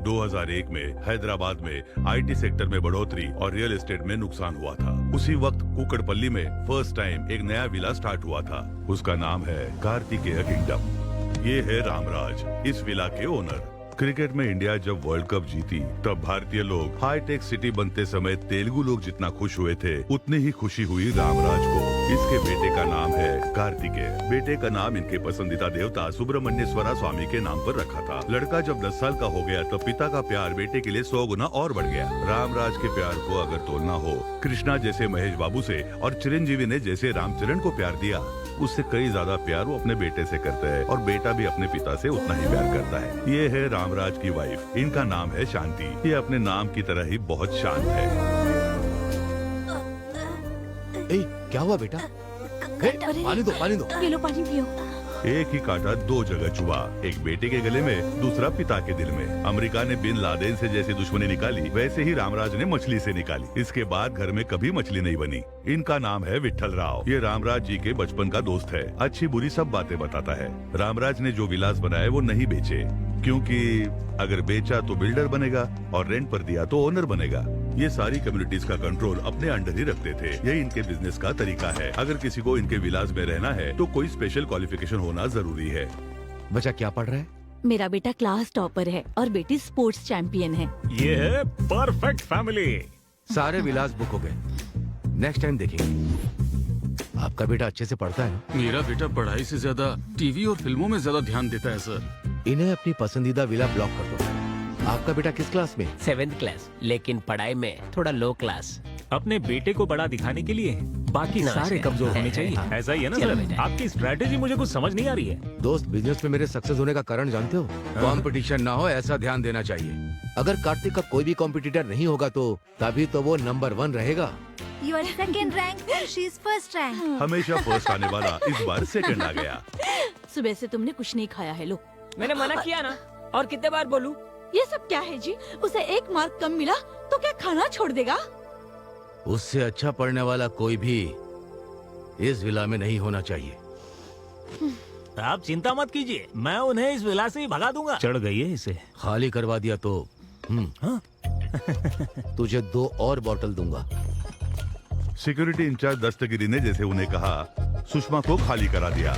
2001 में हैदराबाद में IT sector में बढ़ोतरी और रियल एस्टेट में नुकसान हुआ था। उसी वक्त कुकड़पल्ली में फर्स्ट टाइम एक नया विला स्टार्ट हुआ था। उसका नाम है कार्तिकेय किंगडम। ये है रामराज, इस विला के ओनर। क्रिकेट में इंडिया जब वर्ल्ड कप जीती तब भारतीय लोग हाईटेक सिटी बनते समय तेलुगु लोग जितना खुश हुए थे उतनी ही खुशी हुई रामराज को। इसके बेटे का नाम है कार्तिकेय। बेटे का नाम इनके पसंदीदा देवता सुब्रमण्येश्वरा स्वामी के नाम पर रखा था। लड़का जब 10 साल का हो गया तब पिता का प्यार बेटे के लिए 100 गुना और बढ़ गया। रामराज के प्यार को अगर तोलना हो कृष्णा जैसे महेश बाबू से और चिरंजीवी ने जैसे रामचरण को प्यार दिया, उससे कई ज्यादा प्यार वो अपने बेटे से करते हैं और बेटा भी अपने पिता से उतना ही प्यार करता है। ये है रामराज की वाइफ, इनका नाम है शांति। ये अपने नाम की तरह ही बहुत शांत है। ए, क्या हुआ बेटा? पानी दो, पानी दो। पी लो, पानी पियो। एक ही कांटा दो जगह चुभा, एक बेटे के गले में, दूसरा पिता के दिल में। अमेरिका ने बिन लादेन से जैसे दुश्मनी निकाली वैसे ही रामराज ने मछली से निकाली। इसके बाद घर में कभी मछली नहीं बनी। इनका नाम है विट्ठल राव। ये रामराज जी के बचपन का दोस्त है, अच्छी बुरी सब बातें बताता है। रामराज ने जो विलास बनाए वो नहीं बेचे, क्योंकि अगर बेचा तो बिल्डर बनेगा और रेंट पर दिया तो ओनर बनेगा। ये सारी कम्युनिटीज का कंट्रोल अपने अंडर ही रखते थे। यही इनके बिजनेस का तरीका है। अगर किसी को इनके विलास में रहना है तो कोई स्पेशल क्वालिफिकेशन होना जरूरी है। बच्चा क्या पढ़ रहा है? मेरा बेटा क्लास टॉपर है और बेटी स्पोर्ट्स चैंपियन है। ये है परफेक्ट फैमिली। सारे विलास बुक हो गए, नेक्स्ट टाइम देखेंगे। आपका बेटा अच्छे से पढ़ता है? मेरा बेटा पढ़ाई से ज्यादा टीवी और फिल्मों में ज्यादा ध्यान देता है सर। इन्हें अपनी पसंदीदा विला ब्लॉक कर दो। आपका बेटा किस क्लास में? 7th क्लास, लेकिन पढ़ाई में थोड़ा लो क्लास। अपने बेटे को बड़ा दिखाने के लिए बाकी ना, सारे कमजोर होने चाहिए। ऐसा ही है ना चलो सर? बेटा। आपकी स्ट्रेटेजी मुझे कुछ समझ नहीं आ रही है। दोस्त, बिजनेस में मेरे सक्सेस होने का कारण जानते हो? कंपटीशन ना हो, ऐसा ध्यान देना चाहिए। अगर कार्तिक का कोई भी कॉम्पिटिटर नहीं होगा तो तभी तो वो नंबर 1 रहेगा। You are second rank, she's first rank. हमेशा फर्स्ट आने वाला इस बार सेकंड आ गया। सुबह से तुमने कुछ नहीं खाया है। लो, मैंने मना किया ना, और कितने बार बोलूं? ये सब क्या है जी? उसे 1 मार्क कम मिला तो क्या खाना छोड़ देगा? उससे अच्छा पढ़ने वाला कोई भी इस विला में नहीं होना चाहिए। आप चिंता मत कीजिए, मैं उन्हें इस विला से ही भगा दूंगा। चढ़ गई है इसे। खाली करवा दिया तो हाँ? तुझे 2 और बॉटल दूंगा। सिक्योरिटी इंचार्ज दस्तगिरी ने जैसे उन्हें कहा, सुषमा को खाली करा दिया।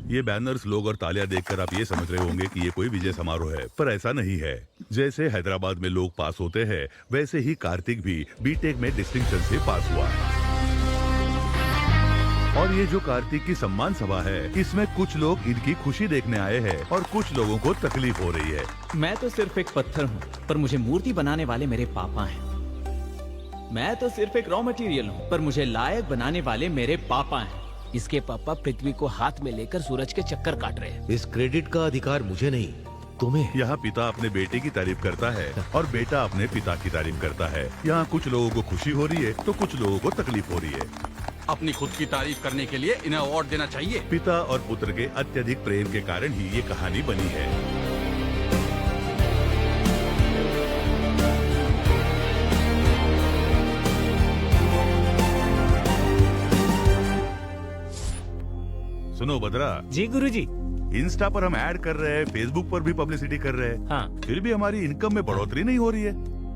ये बैनर्स, लोग और तालियां देखकर आप ये समझ रहे होंगे कि ये कोई विजय समारोह है, पर ऐसा नहीं है। जैसे हैदराबाद में लोग पास होते हैं वैसे ही कार्तिक भी बीटेक में डिस्टिंक्शन से पास हुआ। और ये जो कार्तिक की सम्मान सभा है, इसमें कुछ लोग इनकी खुशी देखने आए हैं और कुछ लोगों को तकलीफ हो रही है। मैं तो सिर्फ एक पत्थर हूँ, पर मुझे मूर्ति बनाने वाले मेरे पापा हैं। मैं तो सिर्फ एक रॉ मटेरियल हूँ, पर मुझे लायक बनाने वाले मेरे पापा हैं। इसके पापा पृथ्वी को हाथ में लेकर सूरज के चक्कर काट रहे हैं। इस क्रेडिट का अधिकार मुझे नहीं, तुम्हें। यहाँ पिता अपने बेटे की तारीफ करता है और बेटा अपने पिता की तारीफ करता है। यहाँ कुछ लोगों को खुशी हो रही है तो कुछ लोगों को तकलीफ हो रही है। अपनी खुद की तारीफ करने के लिए इन्हें अवार्ड देना चाहिए। पिता और पुत्र के अत्यधिक प्रेम के कारण ही ये कहानी बनी है। सुनो बद्रा जी गुरुजी। इंस्टा पर हम ऐड कर रहे हैं, फेसबुक पर भी पब्लिसिटी कर रहे हैं, हाँ, फिर भी हमारी इनकम में बढ़ोतरी नहीं हो रही है।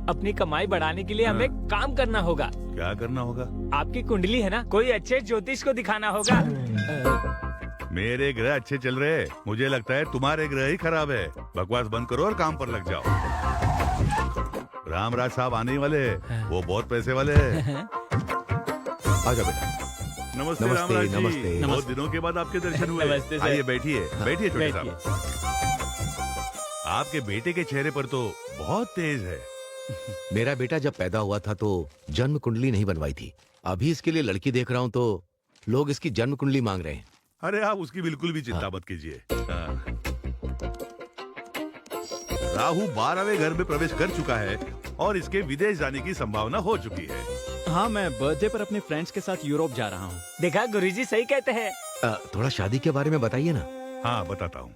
अपनी कमाई बढ़ाने के लिए हमें काम करना होगा। क्या करना होगा? आपकी कुंडली है ना, कोई अच्छे ज्योतिष को दिखाना होगा। मेरे ग्रह अच्छे चल रहे हैं, मुझे लगता है तुम्हारे ग्रह ही खराब है। बकवास बंद करो और काम पर लग जाओ। रामराज साहब आने ही वाले हैं, वो बहुत पैसे वाले हैं। आजा बेटा। नमस्ते नमस्ते, रामराज जी। नमस्ते। बहुत दिनों के बाद आपके दर्शन हुए। नमस्ते सर। आइए बैठिए, बैठिए छोटे बैठिए। साहब। आपके बेटे के चेहरे पर तो बहुत तेज है। मेरा बेटा जब पैदा हुआ था तो जन्म कुंडली नहीं बनवाई थी। अभी इसके लिए लड़की देख रहा हूँ तो लोग इसकी जन्म कुंडली मांग रहे हैं। अरे आप उसकी बिल्कुल भी चिंता मत कीजिए। राहु 12वें घर में प्रवेश कर चुका है और इसके विदेश जाने की संभावना हो चुकी है। हाँ, मैं बर्थडे पर अपने फ्रेंड्स के साथ यूरोप जा रहा हूँ। देखा, गुरुजी सही कहते हैं। थोड़ा शादी के बारे में बताइए ना। हाँ बताता हूँ।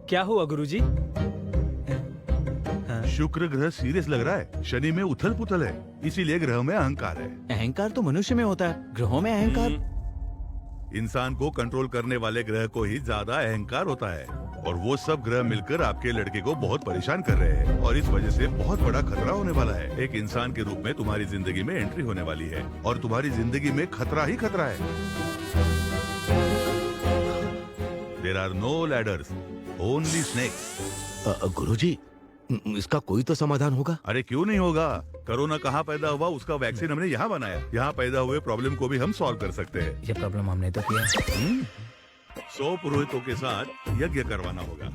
क्या हुआ गुरुजी? शुक्र ग्रह सीरियस लग रहा है, शनि में उथल पुथल है, इसीलिए ग्रह में अहंकार है। अहंकार तो मनुष्य में होता है, ग्रहों में अहंकार। इंसान को कंट्रोल करने वाले ग्रह को ही ज्यादा अहंकार होता है, और वो सब ग्रह मिलकर आपके लड़के को बहुत परेशान कर रहे हैं, और इस वजह से बहुत बड़ा खतरा होने वाला है। एक इंसान के रूप में तुम्हारी जिंदगी में एंट्री होने वाली है, और तुम्हारी जिंदगी में खतरा ही खतरा है। There are no ladders, only snakes. गुरुजी, इसका कोई तो समाधान होगा? अरे क्यों नहीं होगा? कोरोना कहाँ पैदा हुआ, उसका वैक्सीन हमने यहाँ बनाया। यहाँ पैदा हुए प्रॉब्लम को भी हम सॉल्व कर सकते हैं। ये प्रॉब्लम हमने तो किया। 100 पुरोहितों के साथ यज्ञ करवाना होगा,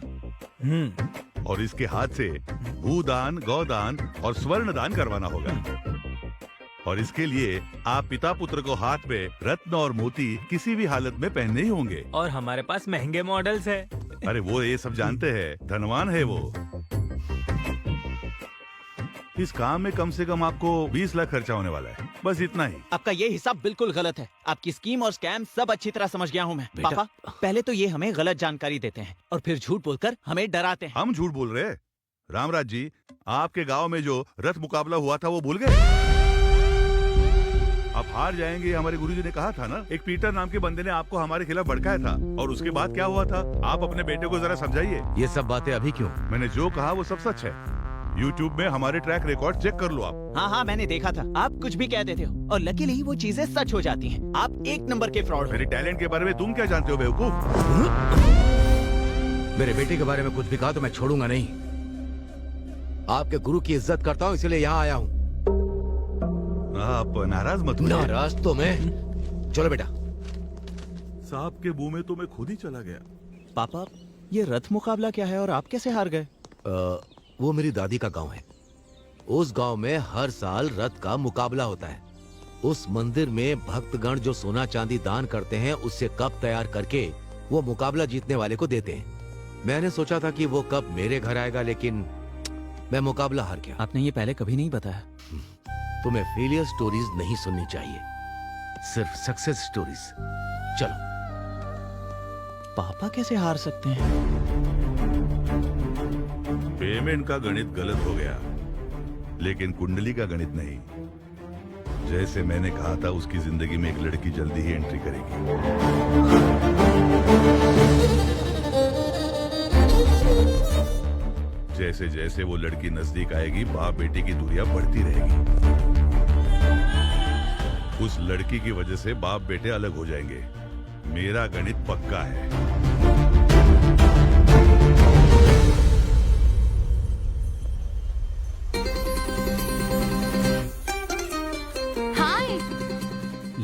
और इसके हाथ से भूदान, गौदान और स्वर्ण दान करवाना होगा। और इसके लिए आप पिता पुत्र को हाथ में रत्न और मोती किसी भी हालत में पहनने ही होंगे। और हमारे पास महंगे मॉडल्स है। अरे वो ये सब जानते हैं, धनवान है वो। इस काम में कम से कम आपको 20 लाख खर्चा होने वाला है, बस इतना ही। आपका ये हिसाब बिल्कुल गलत है। आपकी स्कीम और स्कैम सब अच्छी तरह समझ गया हूँ मैं। बेटा। पापा, पहले तो ये हमें गलत जानकारी देते हैं और फिर झूठ बोलकर हमें डराते हैं। हम झूठ बोल रहे हैं? रामराज जी, आपके गांव में जो रथ मुकाबला हुआ था वो भूल गए? आप हार जाएंगे, हमारे गुरुजी ने कहा था ना। एक पीटर नाम के बंदे ने आपको हमारे खिलाफ भड़काया था, और उसके बाद क्या हुआ था? आप अपने बेटे को जरा समझाइए। ये सब बातें अभी क्यों? मैंने जो कहा वो सब सच है। YouTube में हमारे ट्रैक रिकॉर्ड चेक कर लो आप। हाँ हाँ, मैंने देखा था। आप कुछ भी कह देते हो और लकीली वो चीजें सच हो जाती हैं। आप एक नंबर के फ्रॉड हो। मेरे टैलेंट के बारे में तुम क्या जानते हो बेवकूफ? मेरे बेटे के बारे में कुछ भी कहा तो मैं छोड़ूंगा नहीं। आपके गुरु की इज्जत करता हूँ, इसलिए यहाँ आया हूँ। आप नाराज मत होइए। नाराज तो मैं। चलो बेटा। सांप के मुंह में तो मैं खुद ही चला गया। पापा, ये रथ मुकाबला क्या है और आप कैसे हार गए? वो मेरी दादी का गांव है। उस गांव में हर साल रथ का मुकाबला होता है। उस मंदिर में भक्तगण जो सोना चांदी दान करते हैं, उससे कप तैयार करके वो मुकाबला जीतने वाले को देते हैं। मैंने सोचा था कि वो कप मेरे घर आएगा, लेकिन मैं मुकाबला हार गया। आपने ये पहले कभी नहीं बताया। तुम्हें फेलियर स्टोरीज नहीं सुननी चाहिए, सिर्फ सक्सेस स्टोरीज। चलो। पापा कैसे हार सकते हैं? पेमेंट का गणित गलत हो गया, लेकिन कुंडली का गणित नहीं। जैसे मैंने कहा था, उसकी जिंदगी में एक लड़की जल्दी ही एंट्री करेगी। जैसे जैसे वो लड़की नजदीक आएगी, बाप बेटी की दूरियां बढ़ती रहेगी। उस लड़की की वजह से बाप बेटे अलग हो जाएंगे। मेरा गणित पक्का है। हाय।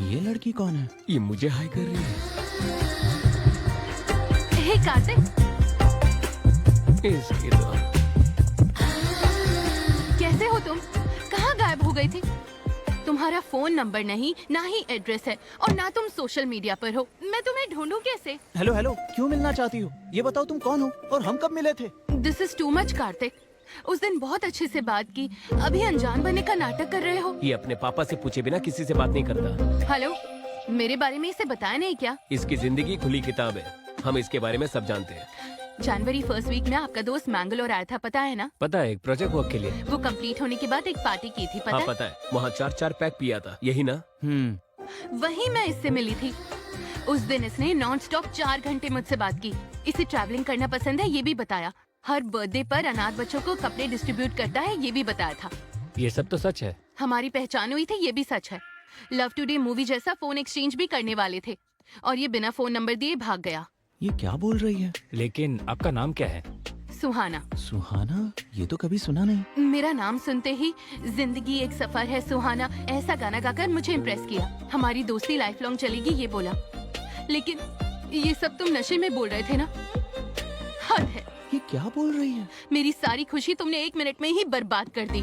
ये लड़की कौन है? ये मुझे हाय कर रही है। हे कार्तिक, इसकी तो कैसे हो तुम? कहाँ गायब हो गई थी? तुम्हारा फोन नंबर नहीं, ना ही एड्रेस है, और ना तुम सोशल मीडिया पर हो। मैं तुम्हें ढूंढूं कैसे? हेलो हेलो, क्यों मिलना चाहती हो? ये बताओ तुम कौन हो और हम कब मिले थे? This is too much Kartik. उस दिन बहुत अच्छे से बात की, अभी अनजान बनने का नाटक कर रहे हो। ये अपने पापा से पूछे बिना किसी से बात नहीं करता। हेलो, मेरे बारे में इसे बताया नहीं क्या? इसकी जिंदगी खुली किताब है, हम इसके बारे में सब जानते हैं। जनवरी फर्स्ट वीक में आपका दोस्त मैंगलोर आया था, पता है ना? पता है, एक प्रोजेक्ट वर्क के लिए। वो कंप्लीट होने के बाद एक पार्टी की थी, पता हाँ है? पता है, वहाँ 4-4 पैक पिया था, यही ना? वही मैं इससे मिली थी। उस दिन इसने नॉन स्टॉप 4 घंटे मुझसे बात की। इसे ट्रैवलिंग करना पसंद है, ये भी बताया। हर बर्थडे पर अनाथ बच्चों को कपड़े डिस्ट्रीब्यूट करता है, ये भी बताया था। ये सब तो सच है। हमारी पहचान हुई थी, ये भी सच है। लव टुडे मूवी जैसा फोन एक्सचेंज भी करने वाले थे, और ये बिना फोन नंबर दिए भाग गया। ये क्या बोल रही है? लेकिन आपका नाम क्या है? सुहाना। सुहाना? ये तो कभी सुना नहीं। मेरा नाम सुनते ही जिंदगी एक सफर है सुहाना ऐसा गाना गाकर मुझे इम्प्रेस किया। हमारी दोस्ती लाइफ लॉन्ग चलेगी, ये बोला। लेकिन ये सब तुम नशे में बोल रहे थे ना? हद है। ये क्या बोल रही है? मेरी सारी खुशी तुमने 1 मिनट में ही बर्बाद कर दी।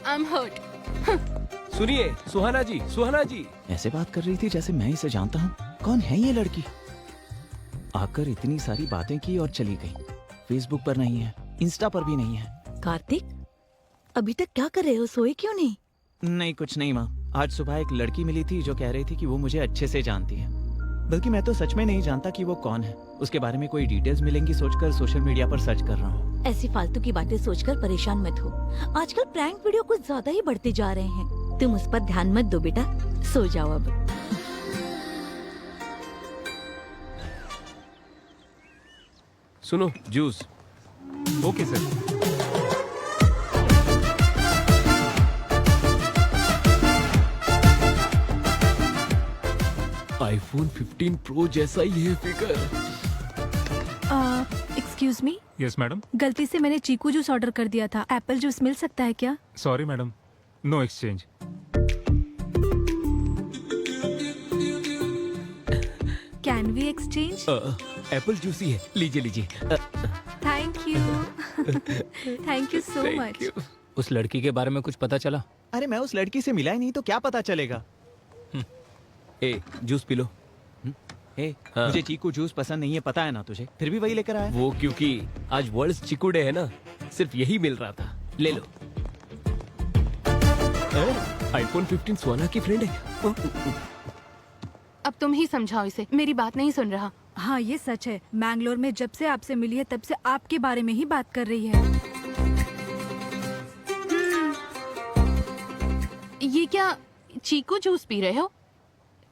I am hurt. सुनिए सुहाना जी, सुहाना जी। ऐसे बात कर रही थी जैसे मैं इसे जानता हूँ। कौन है ये लड़की? आकर इतनी सारी बातें की और चली गई। फेसबुक पर नहीं है, इंस्टा पर भी नहीं है। कार्तिक, अभी तक क्या कर रहे हो? सोए क्यों नहीं? नहीं, कुछ नहीं माँ। आज सुबह एक लड़की मिली थी जो कह रही थी कि वो मुझे अच्छे से जानती है। बल्कि मैं तो सच में नहीं जानता कि वो कौन है। उसके बारे में कोई डिटेल्स मिलेंगी सोचकर सोशल मीडिया पर सर्च कर रहा हूँ। ऐसी फालतू की बातें सोचकर परेशान मत हो। आजकल प्रैंक वीडियो कुछ ज्यादा ही बढ़ते जा रहे हैं। तुम उस पर ध्यान मत दो बेटा, सो जाओ अब। सुनो, juice. Okay sir. IPhone 15 pro जैसा ही है figure. Excuse me, yes madam. गलती से मैंने चीकू जूस ऑर्डर कर दिया था। एप्पल जूस मिल सकता है क्या? Sorry madam, no exchange. Can we exchange? Apple juice ही है, लीजिए लीजिए। Thank you. Thank you so much. उस लड़की के बारे में कुछ पता चला? अरे मैं उस लड़की से मिला ही नहीं तो क्या पता चलेगा। ए, जूस पी लो। ए, हाँ। मुझे चीकू जूस पसंद नहीं है, पता है ना तुझे, फिर भी वही लेकर आया। वो क्योंकि आज वर्ल्ड चिकू डे है ना, सिर्फ यही मिल रहा था। ले लो। आईफोन 15 सोना की फ्रेंड है। अब तुम ही समझाओ इसे, मेरी बात नहीं सुन रहा। हाँ ये सच है, मैंगलोर में जब से आपसे मिली है तब से आपके बारे में ही बात कर रही है। ये क्या चीकू जूस पी रहे हो?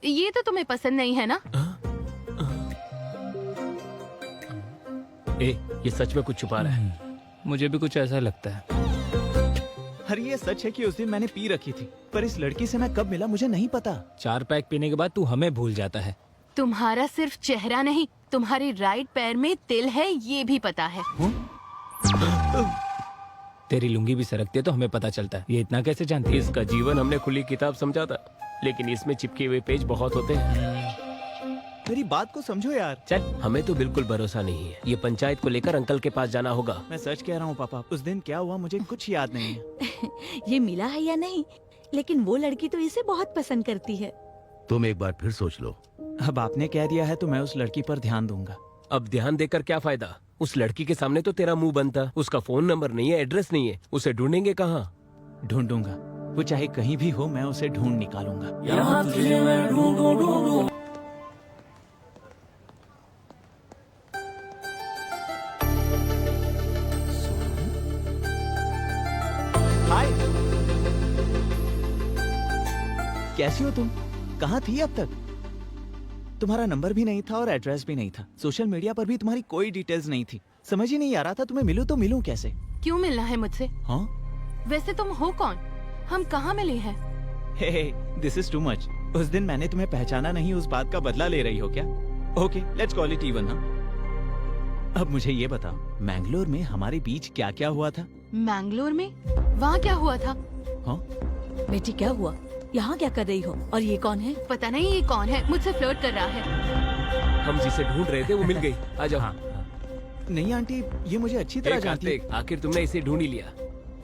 ये तो तुम्हें पसंद नहीं है ना? ए, ये सच में कुछ छुपा रहा है। मुझे भी कुछ ऐसा लगता है। अरे ये सच है कि उस दिन मैंने पी रखी थी, पर इस लड़की से मैं कब मिला मुझे नहीं पता। 4 पैक पीने के बाद तू हमें भूल जाता है। तुम्हारा सिर्फ चेहरा नहीं, तुम्हारे राइट पैर में तिल है, ये भी पता है। तेरी लुंगी भी सरकती है तो हमें पता चलता है। ये इतना कैसे जानती है? इसका जीवन हमने खुली किताब समझा था, लेकिन इसमें चिपके हुए पेज बहुत होते हैं। मेरी बात को समझो यार। चल, हमें तो बिल्कुल भरोसा नहीं है। ये पंचायत को लेकर अंकल के पास जाना होगा। मैं सच कह रहा हूँ पापा, उस दिन क्या हुआ मुझे कुछ याद नहीं है। ये मिला है या नहीं, लेकिन वो लड़की तो इसे बहुत पसंद करती है। तुम एक बार फिर सोच लो। अब आपने कह दिया है तो मैं उस लड़की पर ध्यान दूंगा। अब ध्यान देकर क्या फायदा? उस लड़की के सामने तो तेरा मुंह बनता। उसका फोन नंबर नहीं है, एड्रेस नहीं है, उसे ढूंढेंगे कहाँ? ढूंढूंगा, वो चाहे कहीं भी हो, मैं उसे ढूंढ निकालूंगा। हाय, कैसी हो तुम? कहाँ थी अब तक? तुम्हारा नंबर भी नहीं था और एड्रेस भी नहीं था। सोशल मीडिया पर भी तुम्हारी कोई डिटेल्स नहीं थी। समझ ही नहीं आ रहा था तुम्हें मिलूं तो मिलूं कैसे। क्यों मिलना है मुझसे? हाँ? वैसे तुम हो कौन? हम कहाँ मिले हैं? हे, दिस इज टू मच। उस दिन मैंने तुम्हें पहचाना नहीं, उस बात का बदला ले रही हो क्या? Okay, let's call it even. अब मुझे ये बताओ, मैंगलोर में हमारे बीच क्या क्या हुआ था? मैंगलोर में? वहाँ क्या हुआ था? हाँ? बेटी क्या हुआ? यहाँ क्या कर रही हो? और ये कौन है? पता नहीं ये कौन है, मुझसे फ्लर्ट कर रहा है। हम जिसे ढूंढ रहे थे वो मिल गई। आ जाओ। हाँ। नहीं आंटी, ये मुझे अच्छी तरह जानती है। आखिर तुमने इसे ढूंढ ही लिया।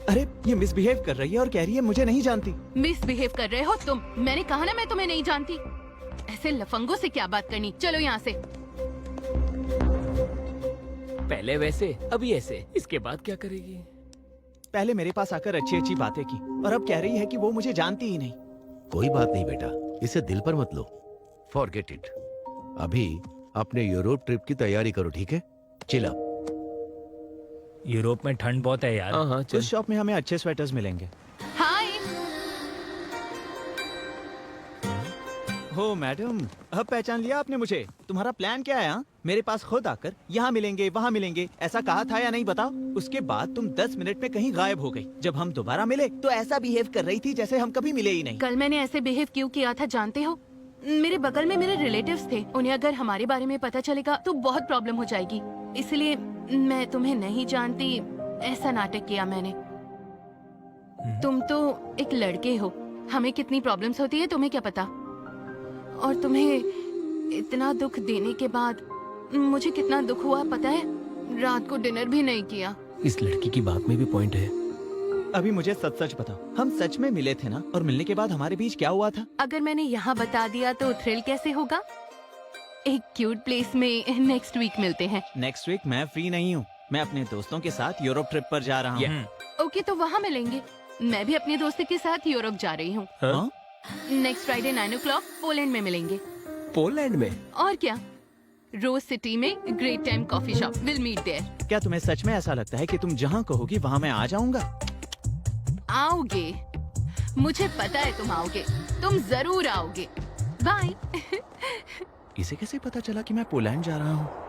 अरे ये मिसबिहेव कर रही है और कह रही है मुझे नहीं जानती। मिसबिहेव कर रहे हो तुम? मैंने कहा ना मैं तुम्हें नहीं जानती। ऐसे लफंगों से क्या बात करनी, चलो यहाँ से। पहले वैसे, अभी ऐसे, इसके बाद क्या करेगी? पहले मेरे पास आकर अच्छी अच्छी बातें की और अब कह रही है कि वो मुझे जानती ही नहीं। कोई बात नहीं बेटा, इसे दिल पर मत लो। Forget it. अभी अपने यूरोप ट्रिप की तैयारी करो, ठीक है? Chill up. यूरोप में ठंड बहुत है यार। हाँ हाँ, चल। उस शॉप में हमें अच्छे स्वेटर्स मिलेंगे। हाय। हो मैडम, अब पहचान लिया आपने मुझे। तुम्हारा प्लान क्या है? हाँ? मेरे पास खुद आकर यहाँ मिलेंगे वहाँ मिलेंगे ऐसा कहा था या नहीं बताओ? उसके बाद तुम 10 मिनट में कहीं गायब हो गई। जब हम दोबारा मिले तो ऐसा बिहेव कर रही थी जैसे हम कभी मिले ही नहीं। कल मैंने ऐसे बिहेव क्यों किया था जानते हो? मेरे बगल में मेरे रिलेटिव्स थे, उन्हें अगर हमारे बारे में पता चलेगा तो बहुत प्रॉब्लम हो जाएगी, इसलिए मैं तुम्हें नहीं जानती ऐसा नाटक किया मैंने। तुम तो एक लड़के हो, हमें कितनी प्रॉब्लम्स होती है तुम्हें क्या पता? और तुम्हें इतना दुख देने के बाद मुझे कितना दुख हुआ पता है? रात को डिनर भी नहीं किया। इस लड़की की बात में भी पॉइंट है। अभी मुझे सच सच बताओ, हम सच में मिले थे ना? और मिलने के बाद हमारे बीच क्या हुआ था? अगर मैंने यहाँ बता दिया तो थ्रिल कैसे होगा? एक क्यूट प्लेस में नेक्स्ट वीक मिलते हैं। नेक्स्ट वीक मैं फ्री नहीं हूँ, मैं अपने दोस्तों के साथ यूरोप ट्रिप पर जा रहा हूँ। ओके, तो वहाँ मिलेंगे। मैं भी अपने दोस्तों के साथ यूरोप जा रही हूँ। नेक्स्ट फ्राइडे 9 o'clock पोलैंड में मिलेंगे। पोलैंड में? और क्या, रोज सिटी में great time coffee shop, will meet there. क्या तुम्हें सच में ऐसा लगता है कि तुम जहाँ कहोगी वहाँ मैं आ जाऊंगा? आओगे, मुझे पता है तुम आओगे, तुम जरूर आओगे। बाय। इसे कैसे पता चला कि मैं पोलैंड जा रहा हूँ?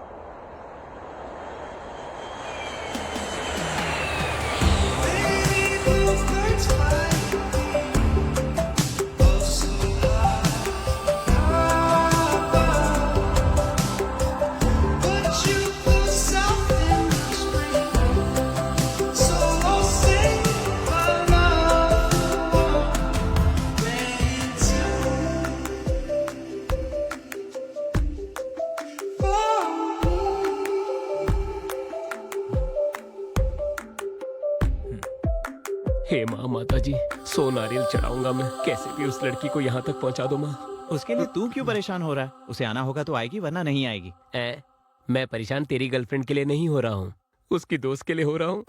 हे माँ, माता जी, 100 नारियल चढ़ाऊंगा मैं। कैसे भी उस लड़की को यहाँ तक पहुँचा दो माँ। उसके लिए तू क्यों परेशान हो रहा है? उसे आना होगा तो आएगी, वरना नहीं आएगी। मैं परेशान तेरी गर्लफ्रेंड के लिए नहीं हो रहा हूँ, उसकी दोस्त के लिए हो रहा हूँ।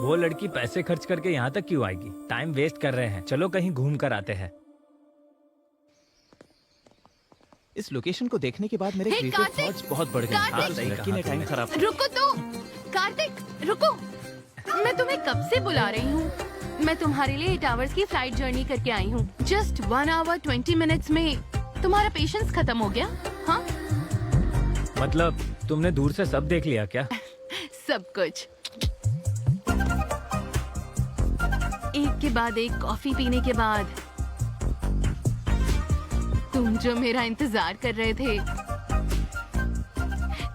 वो लड़की पैसे खर्च करके यहाँ तक क्यों आएगी? टाइम वेस्ट कर रहे हैं, चलो कहीं घूम कर आते हैं। इस लोकेशन को देखने के बाद मेरे हे, क्रिएटिव कार्तिक! थॉट्स बहुत बढ़ गए। कार्तिक! उस लड़की ने टाइम खराब किया। रुको तो, कार्तिक रुको, मैं तुम्हें कब से बुला रही हूँ। मैं तुम्हारे लिए 8 आवर्स की फ्लाइट जर्नी करके आई हूँ। जस्ट 1 आवर 20 मिनट्स में तुम्हारा पेशेंस खत्म हो गया? हाँ, मतलब तुमने दूर से सब देख लिया क्या? सब कुछ। एक के बाद एक कॉफी पीने के बाद तुम जो मेरा इंतजार कर रहे थे,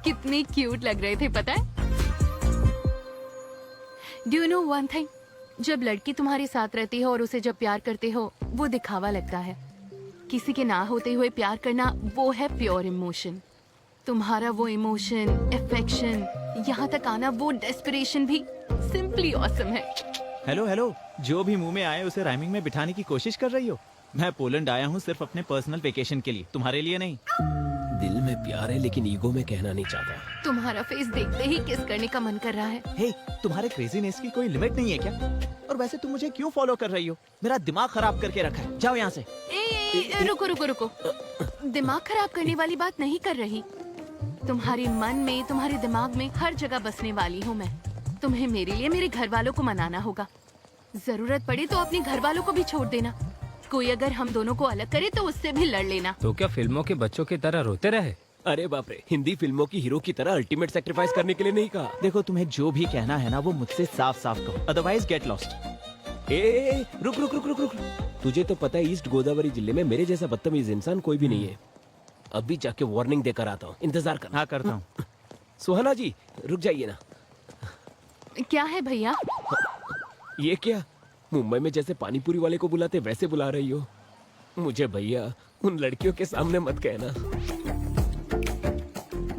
कितने क्यूट लग रहे थे पता है? Do you know one thing, जब लड़की तुम्हारे साथ रहती है और उसे जब प्यार करते हो, वो दिखावा लगता है। किसी के ना होते हुए प्यार करना, वो है प्योर इमोशन। तुम्हारा वो इमोशन, अफेक्शन, यहाँ तक आना, वो डेस्परेशन भी सिंपली ऑसम है। हेलो हेलो, जो भी मुंह में आए उसे राइमिंग में बिठाने की कोशिश कर रही हो। मैं पोलैंड आया हूँ सिर्फ अपने पर्सनल वेकेशन के लिए, तुम्हारे लिए नहीं। दिल में प्यार है लेकिन ईगो में कहना नहीं चाहता। तुम्हारा फेस देखते ही किस करने का मन कर रहा है। हे, तुम्हारे क्रेजीनेस की कोई लिमिट नहीं है क्या? और वैसे तुम मुझे क्यों फॉलो कर रही हो? मेरा दिमाग खराब करके रखा है, जाओ यहाँ से। रुको रुको रुको, दिमाग खराब करने वाली बात नहीं कर रही। तुम्हारे मन में, तुम्हारे दिमाग में हर जगह बसने वाली हूँ मैं। तुम्हें मेरे लिए मेरे घर वालों को मनाना होगा। जरूरत पड़े तो अपने घर वालों को भी छोड़ देना। कोई अगर हम दोनों को अलग करे तो उससे भी लड़ लेना। तो क्या फिल्मों के बच्चों की तरह रोते रहे? अरे बाप रे, हिंदी फिल्मों की हीरो की तरह अल्टीमेट सेक्रीफाइस करने के लिए नहीं कहा। देखो, तुम्हें जो भी कहना है ना, वो मुझसे साफ साफ कहो, अदरवाइज गेट लॉस्ट। रुक रुक रुक रुक रुक। तुझे तो पता है ईस्ट गोदावरी जिले में मेरे जैसा बदतमीज इंसान कोई भी नहीं है। अभी जाके वार्निंग देकर आता हूँ, इंतजार कर। हाँ, करता हूँ। सुहाना जी, रुक जाइए ना। क्या है भैया? ये क्या, मुंबई में जैसे पानीपुरी वाले को बुलाते वैसे बुला रही हो मुझे? भैया, उन लड़कियों के सामने मत कहना।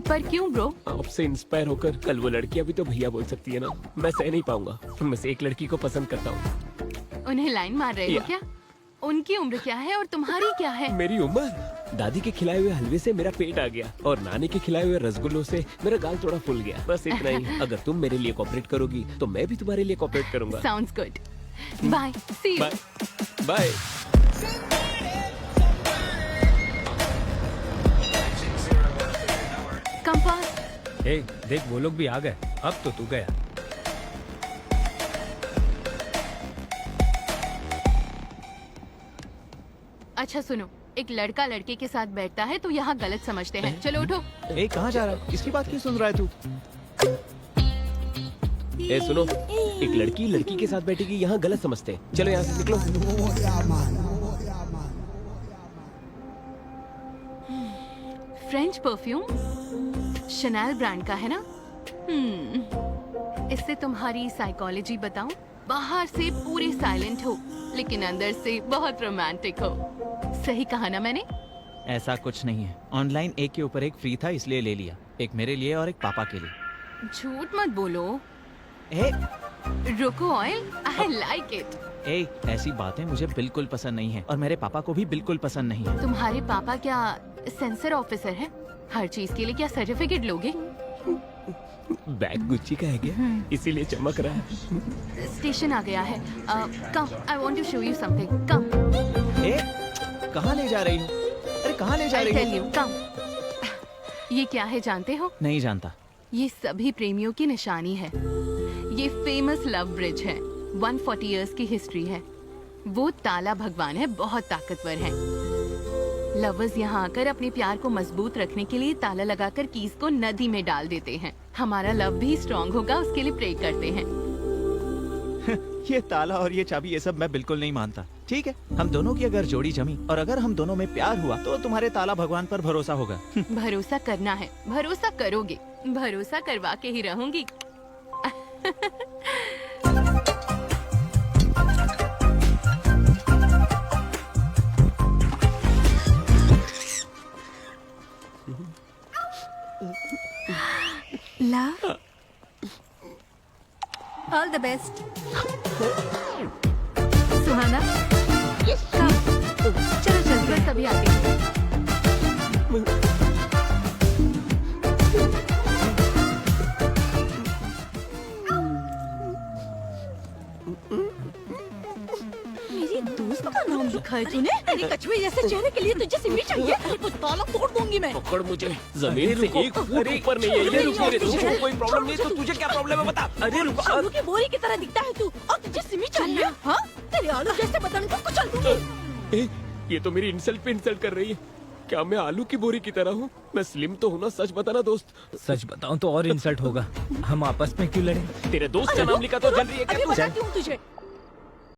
पर क्यों ब्रो? आपसे इंस्पायर होकर कल वो लड़कियां भी तो भैया बोल सकती है ना। मैं सह नहीं पाऊंगा। उनमें से एक लड़की को पसंद करता हूँ। उन्हें लाइन मार रहे हो क्या? उनकी उम्र क्या है और तुम्हारी क्या है? मेरी उम्र? दादी के खिलाए हुए हलवे से मेरा पेट आ गया और नानी के खिलाए हुए रसगुल्लों से मेरा गाल थोड़ा फूल गया, बस इतना ही। अगर तुम मेरे लिए कोऑपरेट करोगी तो मैं भी तुम्हारे लिए कोऑपरेट करूंगा। Sounds good. Bye, see you. Bye bye. Compass. ए, देख वो लोग भी आ गए। अब तो तू गया। अच्छा सुनो, एक लड़का लड़के के साथ बैठता है तो यहाँ गलत समझते हैं। चलो उठो। ए, कहाँ जा रहा है? किसकी बात क्यों सुन रहा है तू? ए सुनो, एक लड़की लड़की के साथ बैठेगी यहाँ गलत समझते हैं। चलो यहाँ से निकलो। फ्रेंच परफ्यूम, शनैल ब्रांड का है ना? इससे तुम्हारी साइकोलॉजी बताऊं? बाहर से पूरे साइलेंट हो लेकिन अंदर से बहुत रोमांटिक हो। सही कहा ना मैंने? ऐसा कुछ नहीं है, ऑनलाइन एक के ऊपर एक फ्री था इसलिए ले लिया, एक मेरे लिए और एक पापा के लिए। झूठ मत बोलो। ए, रोको ऑयल, आई लाइक इट। ए, ऐसी बातें मुझे बिल्कुल पसंद नहीं है और मेरे पापा को भी बिल्कुल पसंद नहीं है। तुम्हारे पापा क्या सेंसर ऑफिसर है? हर चीज के लिए क्या सर्टिफिकेट लोगे? बैग गुच्ची का है क्या, इसीलिए चमक रहा है। स्टेशन आ गया है। Come, I want to show you something. Come. ए, कहाँ ले जा रही हो? अरे कहाँ ले जा आई रही टेल हो? यू, कम। ये क्या है जानते हो? नहीं जानता। ये सभी प्रेमियों की निशानी है। ये फेमस लव ब्रिज है, 140 इयर्स की हिस्ट्री है। वो ताला भगवान है, बहुत ताकतवर है। लवर्स यहाँ आकर अपने प्यार को मजबूत रखने के लिए ताला लगाकर कीज को नदी में डाल देते हैं। हमारा लव भी स्ट्रॉन्ग होगा, उसके लिए प्रे करते हैं। ये ताला और ये चाबी ये सब मैं बिल्कुल नहीं मानता। ठीक है, हम दोनों की अगर जोड़ी जमी और अगर हम दोनों में प्यार हुआ तो तुम्हारे ताला भगवान पर भरोसा होगा। भरोसा करना है, भरोसा करोगे, भरोसा करवा के ही रहूंगी। Love, all the best. Suhana, चलो चल बस अभी आती हूँ। मेरी दोस्त का नाम लिखा है तूने? तेरे कछुए जैसे चेहरे के लिए तुझे सिमी चाहिए? अरे कुछ ताला तोड़ दूंगी मैं। पकड़ मुझे, जमीन से एक फुट ऊपर नहीं है ये। रुक मेरे दोस्त को कोई प्रॉब्लम नहीं, तो तुझे क्या प्रॉब्लम है बता। अरे रुक, आलू की बोरी की तरह दिखता है तू और तुझे सिमी चाहिए? हाँ, तेरे आलू जैसे बदन को कुचल दूंगी। ये तो मेरी इंसल्ट पे इंसल्ट कर रही है। क्या मैं आलू की बोरी की तरह हूँ? मैं स्लिम तो हूँ ना, सच बताना दोस्त। सच बताऊं तो और इंसल्ट होगा। हम आपस में क्यों लड़े? तेरे दोस्त का नाम लिखा तो जल रही है क्या अभी तू? बताती हूँ तुझे।